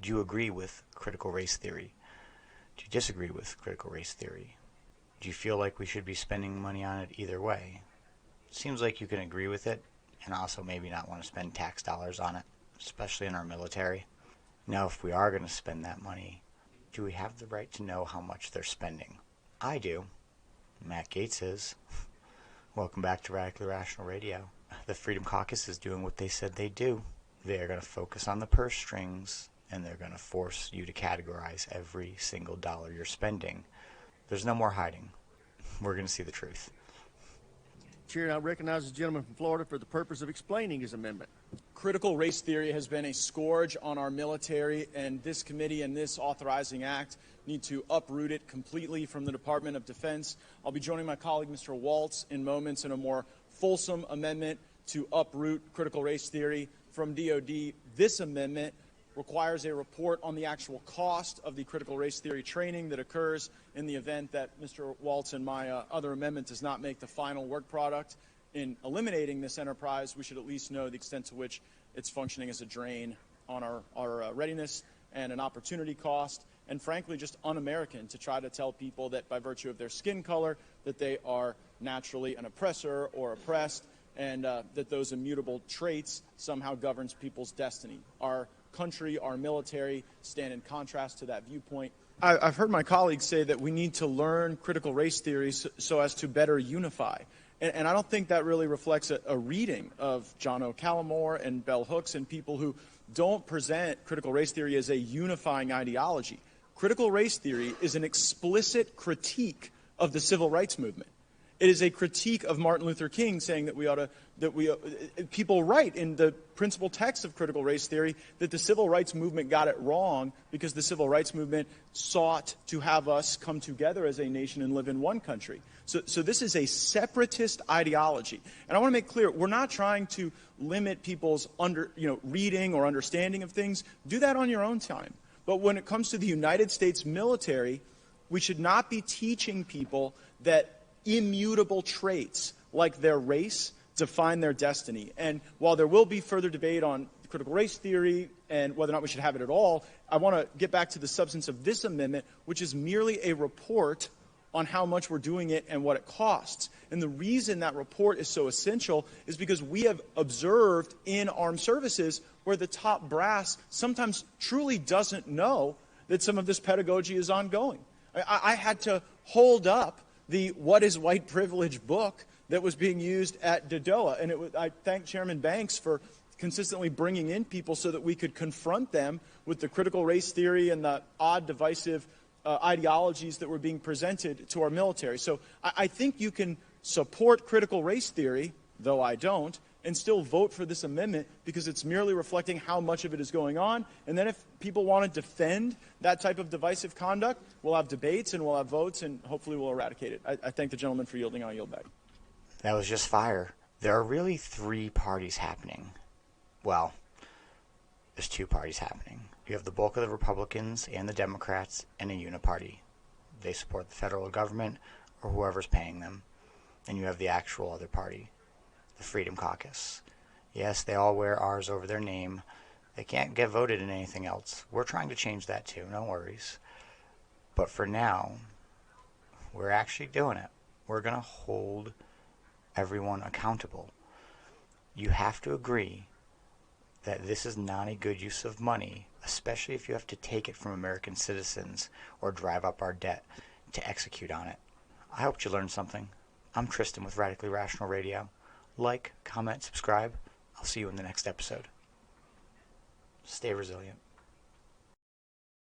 Do you agree with critical race theory? Do you disagree with critical race theory? Do you feel like we should be spending money on it either way? It seems like you can agree with it and also maybe not want to spend tax dollars on it, especially in our military. Now, if we are going to spend that money, do we have the right to know how much they're spending? I do. Matt Gaetz is. Welcome back to Radically Rational Radio. The Freedom Caucus is doing what they said they'd do. They're going to focus on the purse strings, and they're going to force you to categorize every single dollar you're spending. There's no more hiding. We're going to see the truth. Chair, I recognize the gentleman from Florida for the purpose of explaining his amendment. Critical race theory has been a scourge on our military, and this committee and this authorizing act need to uproot it completely from the Department of Defense. I'll be joining my colleague, Mr. Waltz, in moments in a more fulsome amendment to uproot critical race theory from DOD. This amendment requires a report on the actual cost of the critical race theory training that occurs in the event that Mr. Waltz and my other amendment does not make the final work product. In eliminating this enterprise, we should at least know the extent to which it's functioning as a drain on our readiness and an opportunity cost, and frankly just un-American to try to tell people that by virtue of their skin color that they are naturally an oppressor or oppressed, and that those immutable traits somehow governs people's destiny. Our country, our military stand in contrast to that viewpoint. I've heard my colleagues say that we need to learn critical race theories so as to better unify. And I don't think that really reflects a reading of John O. Callamore and Bell Hooks and people who don't present critical race theory as a unifying ideology. Critical race theory is an explicit critique of the civil rights movement. It is a critique of Martin Luther King, saying that people write in the principal text of critical race theory that the civil rights movement got it wrong because the civil rights movement sought to have us come together as a nation and live in one country. So this is a separatist ideology. And I want to make clear, we're not trying to limit people's reading or understanding of things. Do that on your own time. But when it comes to the United States military, we should not be teaching people that immutable traits like their race define their destiny. And while there will be further debate on critical race theory and whether or not we should have it at all, I want to get back to the substance of this amendment, which is merely a report on how much we're doing it and what it costs. And the reason that report is so essential is because we have observed in armed services where the top brass sometimes truly doesn't know that some of this pedagogy is ongoing. I had to hold up the What is White Privilege book that was being used at DODOA. And I thank Chairman Banks for consistently bringing in people so that we could confront them with the critical race theory and the odd divisive ideologies that were being presented to our military. So I think you can support critical race theory, though I don't, and still vote for this amendment because it's merely reflecting how much of it is going on. And then if people want to defend that type of divisive conduct, we'll have debates and we'll have votes and hopefully we'll eradicate it. I thank the gentleman for yielding. I'll yield back. That was just fire. There are really three parties happening. Well, there's two parties happening. You have the bulk of the Republicans and the Democrats and a uniparty. They support the federal government or whoever's paying them. And you have the actual other party, the Freedom Caucus. Yes, they all wear R's over their name. They can't get voted in anything else. We're trying to change that too, no worries. But for now, we're actually doing it. We're going to hold everyone accountable. You have to agree that this is not a good use of money, especially if you have to take it from American citizens or drive up our debt to execute on it. I hope you learned something. I'm Tristan with Radically Rational Radio. Like, comment, subscribe. I'll see you in the next episode. Stay resilient.